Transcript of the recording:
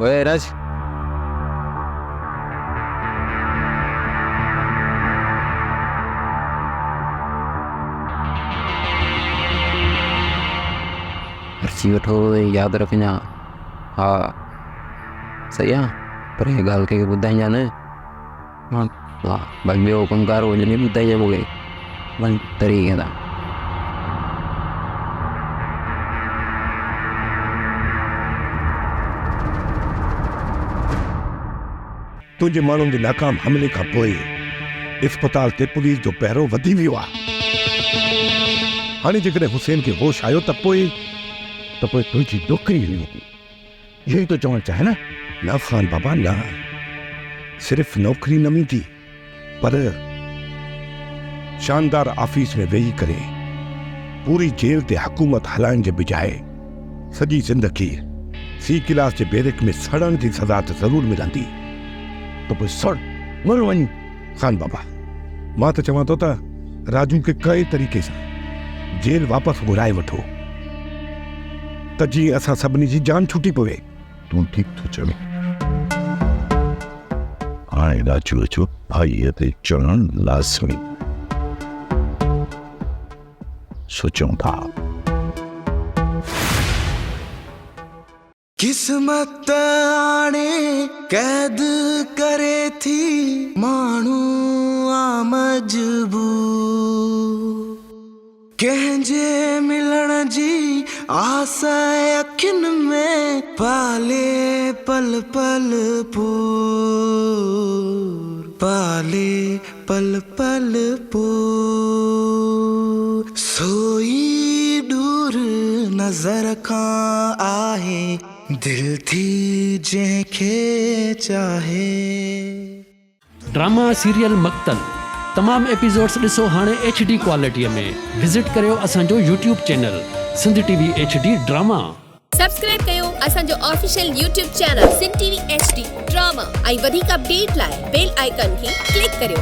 ओए रज, अर्ची वठो याद रखना। हाँ सही है, पर ये गाल के ॿुधाइजां न। हाँ हाँ, बाक़ी ॿियो कमकार हुजे न ॿुधाइजां मूंखे वन तरीक़े सां। तुझे माण्हुनि जे नाकाम हमले खां पोइ इस्पताल ते पुलिस जो पहिरो वधी वियो आहे। हाणे जेकॾहिं हुसैन खे होश आयो त पोइ तुंहिंजी नौकरी हली। यही तो चवणु चाहे न। न ख़ान बाबा न, सिर्फ नौकरी न मिलती, पर शानदार ऑफिस में वेही करे पूरी जेल ते हुकूमत हलाइण जे बजाए सॼी ज़िंदगी सी क्लास जे बैरक में सड़न जी सज़ा त ज़रूर मिलंदी। तो पोइ सड़ मर वञ। ख़ान बाबा, मां त चवां थो त राजू खे कई तरीक़े सां जेल वापसि घुराए वठो त जीअं असां सभिनी जी जान छुटी पवे। तूं ठीक थो चवे। हाणे राजू जो भाईअ ते चढ़ण लाज़मी। सोचूं था किस्मत आणे कैद करे थी माण्हू आ मजबूर। कंहिंजे मिलण जी आस अखियुनि में पाले पल पल पूर, पाले पल पल पूर। सोई दूर नज़र खां आहे दिल थी जंहिंखे चाहे। ड्रामा सीरियल मक्तल तमाम एपिसोड्स ॾिसो हाणे HD क्वालिटीअ में। विज़िट करियो असांजो YouTube channel Sindh TV HD drama. Subscribe कयो असांजो official YouTube channel Sindh TV HD drama ऐं वधीक अपडेट लाइ बेल आइकन खे क्लिक करियो।